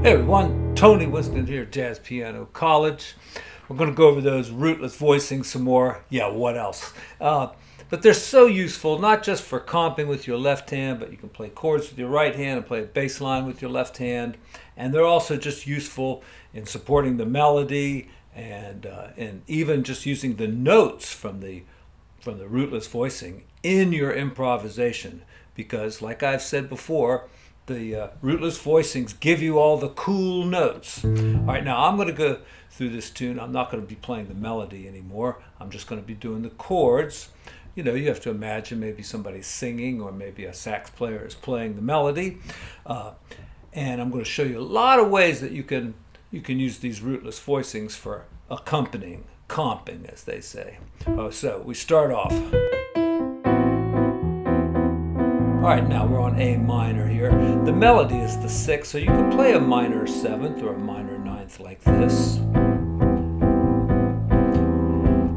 Hey everyone, Tony Winston here at Jazz Piano College. We're going to go over those rootless voicings some more. Yeah, what else? But they're so useful, not just for comping with your left hand, but you can play chords with your right hand and play a bass line with your left hand. And they're also just useful in supporting the melody and even just using the notes from the rootless voicing in your improvisation. Because like I've said before, the rootless voicings give you all the cool notes. All right, now I'm going to go through this tune. I'm not going to be playing the melody anymore. I'm just going to be doing the chords. You know, you have to imagine maybe somebody's singing or maybe a sax player is playing the melody. And I'm going to show you a lot of ways that you can use these rootless voicings for accompanying, comping, as they say. So we start off. All right, now we're on A minor here. The melody is the 6th, so you can play a minor 7th or a minor 9th like this.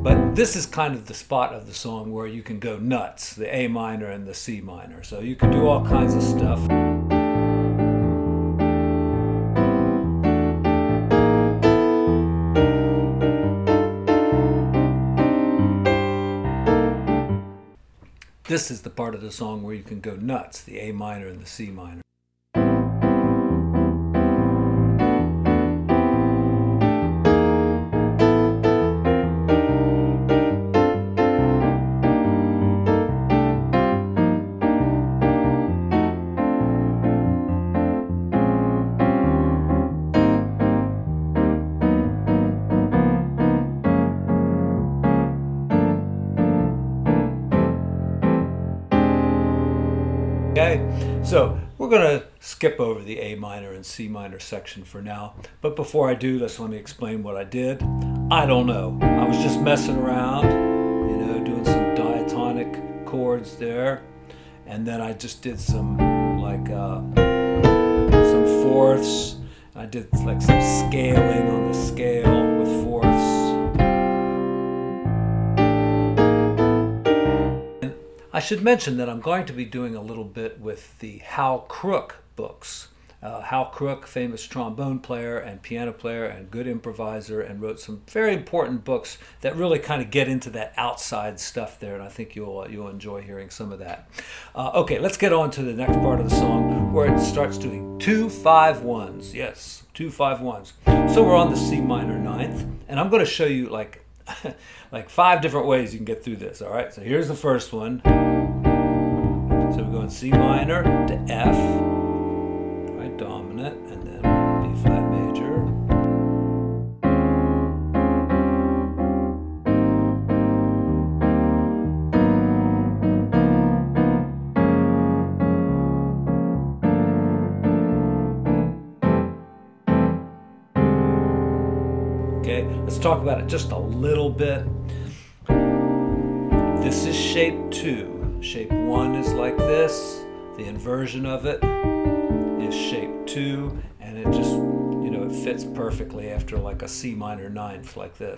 But this is kind of the spot of the song where you can go nuts, the A minor and the C minor. So you can do all kinds of stuff. This is the part of the song where you can go nuts, the A minor and the C minor. Okay, so we're going to skip over the A minor and C minor section for now. But before I do, let me explain what I did. I don't know. I was just messing around, you know, doing some diatonic chords there. And then I just did some, like, some fourths. I did, like, some scaling on the scale with fourths. I should mention that I'm going to be doing a little bit with the Hal Crook books. Hal Crook, famous trombone player and piano player and good improviser, and wrote some very important books that really kind of get into that outside stuff there, and I think you'll enjoy hearing some of that. Okay, let's get on to the next part of the song where it starts doing 2-5-1s. Yes, 2-5-1s. So we're on the C minor 9th, and I'm going to show you like 5 different ways you can get through this. All right, so here's the first one. So we're going C minor to F, right, dominant, and then B flat major. Okay, let's talk about it just a little bit. This is shape 2. Shape 1 is like this. The inversion of it is shape 2, and it just, you know, it fits perfectly after like a C minor 9th like this.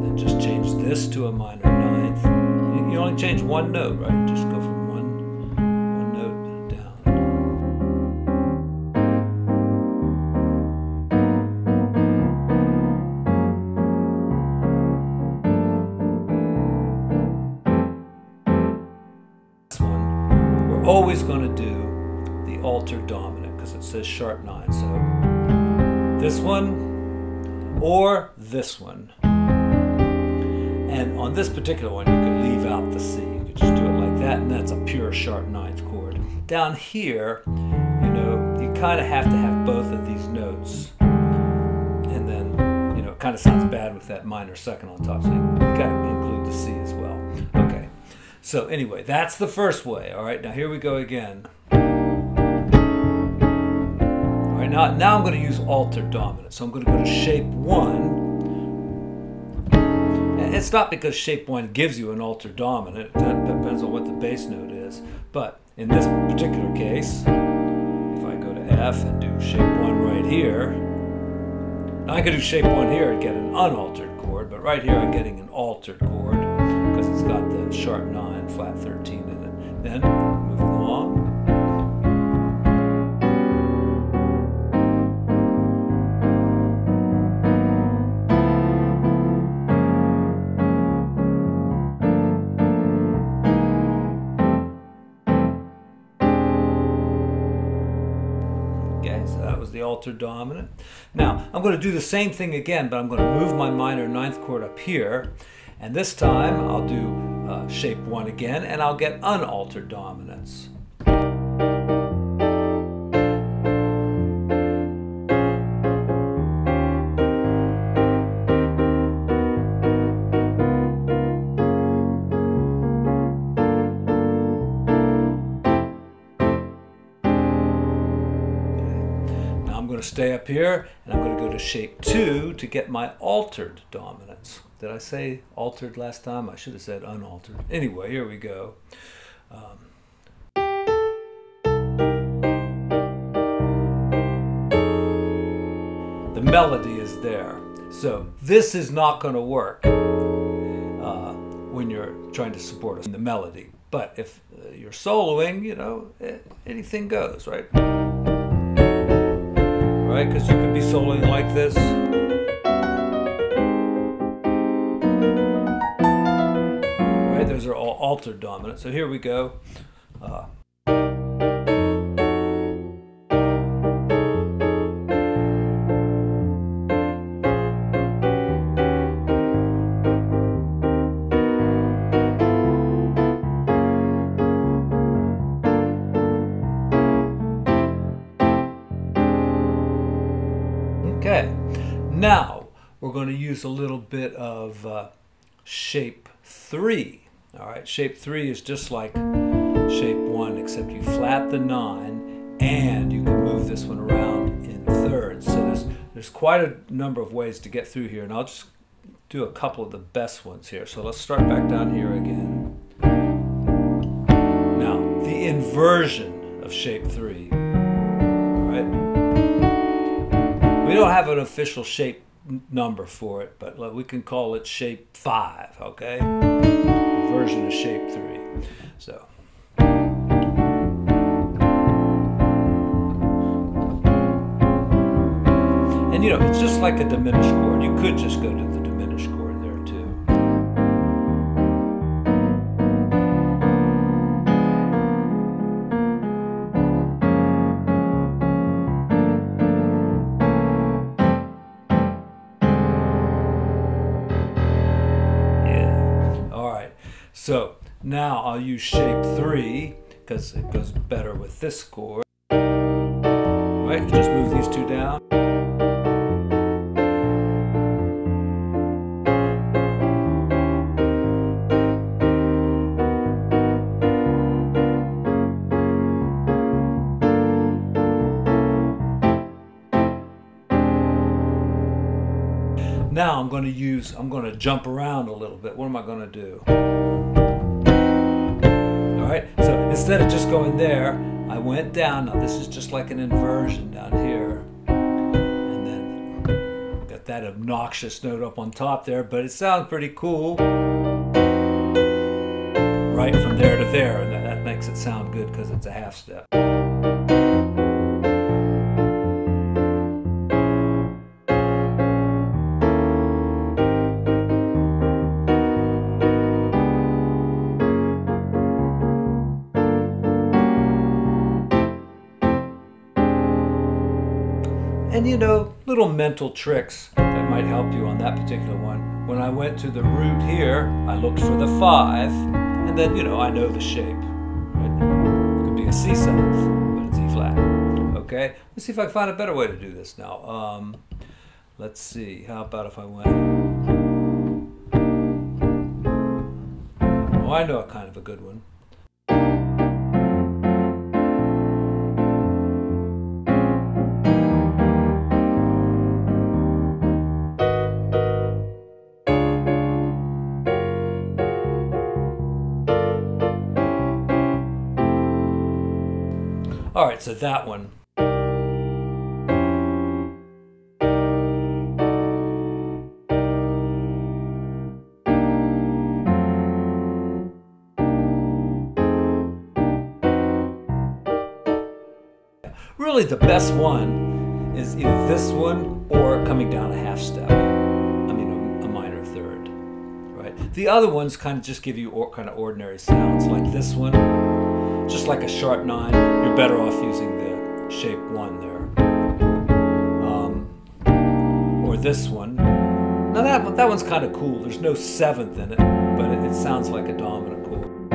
Then just change this to a minor 9th. You only change one note, right? Just go from one note down. Always going to do the altered dominant because it says sharp 9. So this one or this one. And on this particular one, you could leave out the C. You could just do it like that, and that's a pure sharp 9th chord. Down here, you know, you kind of have to have both of these notes. And then, you know, it kind of sounds bad with that minor 2nd on top, so you got to include the C as well. Okay. So anyway, that's the first way. All right, now here we go again. All right, now I'm going to use altered dominant. So I'm going to go to shape 1. And it's not because shape 1 gives you an altered dominant. That depends on what the bass note is. But in this particular case, if I go to F and do shape 1 right here, I could do shape 1 here and get an unaltered chord, but right here I'm getting an altered chord because it's got the sharp 9, flat 13 in it. Then, moving along. So that was the altered dominant. Now, I'm going to do the same thing again, but I'm going to move my minor ninth chord up here. And this time, I'll do shape 1 again, and I'll get unaltered dominants. I'm going to stay up here, and I'm going to go to shape 2 to get my altered dominants. Did I say altered last time? I should have said unaltered. Anyway, here we go. The melody is there. So this is not going to work when you're trying to support the melody. But if you're soloing, you know, anything goes, right? Right, because you could be soloing like this. Right, those are all altered dominant. So here we go. Okay, now we're going to use a little bit of shape 3. All right, shape 3 is just like shape 1, except you flat the 9 and you can move this one around in thirds. So there's quite a number of ways to get through here, and I'll just do a couple of the best ones here. So let's start back down here again. Now, the inversion of shape 3. All right. We don't have an official shape number for it, but we can call it shape 5, okay? Version of shape 3. So. And you know, it's just like a diminished chord. You could just go to the diminished chord there too. So now I'll use shape 3 because it goes better with this chord. Right, just move these two down. Now I'm going to jump around a little bit. What am I going to do? Alright, so instead of just going there, I went down. Now this is just like an inversion down here. And then got that obnoxious note up on top there, but it sounds pretty cool. Right from there to there, and that makes it sound good because it's a half step. And you know, little mental tricks that might help you on that particular one. When I went to the root here, I looked for the 5, and then, you know, I know the shape. Right? It could be a C7, but it's E flat. Okay, let's see if I can find a better way to do this now. Let's see, how about if I went... Oh, I know a kind of a good one. All right, so that one. Really, the best one is either this one or coming down a half step. I mean, a minor third, right? The other ones kind of just give you kind of ordinary sounds, like this one. Just like a sharp 9, you're better off using the shape 1 there. this one. Now that one's kind of cool. There's no seventh in it, but it sounds like a dominant chord.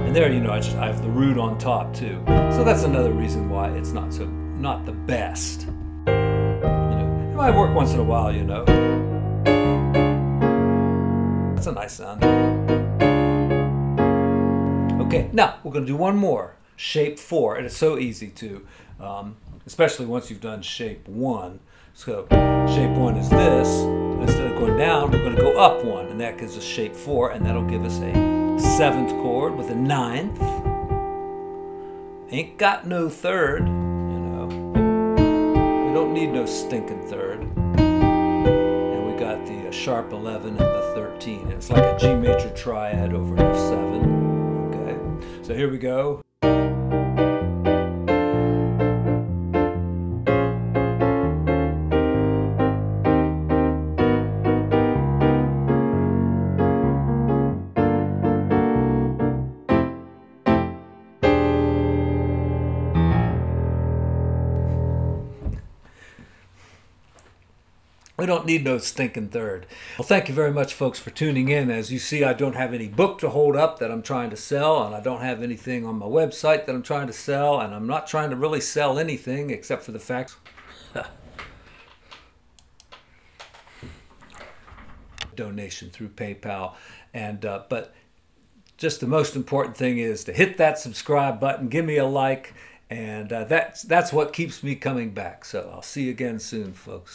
And there, you know, I have the root on top too. So that's another reason why it's not the best. You know, it might work once in a while, you know. That's a nice sound. Okay, now we're going to do one more, shape 4, and it's so easy too, especially once you've done shape 1. So shape 1 is this. Instead of going down, we're going to go up 1, and that gives us shape 4, and that'll give us a 7th chord with a 9th. Ain't got no 3rd, you know. We don't need no stinking 3rd. And we got the sharp 11 and the 13. And it's like a G major triad over an F7. Okay, so here we go. We don't need no stinking 3rd. Well, thank you very much, folks, for tuning in. As you see, I don't have any book to hold up that I'm trying to sell, and I don't have anything on my website that I'm trying to sell, and I'm not trying to really sell anything except for the fact donation through PayPal. And but just the most important thing is to hit that subscribe button, give me a like, and that's what keeps me coming back. So I'll see you again soon, folks.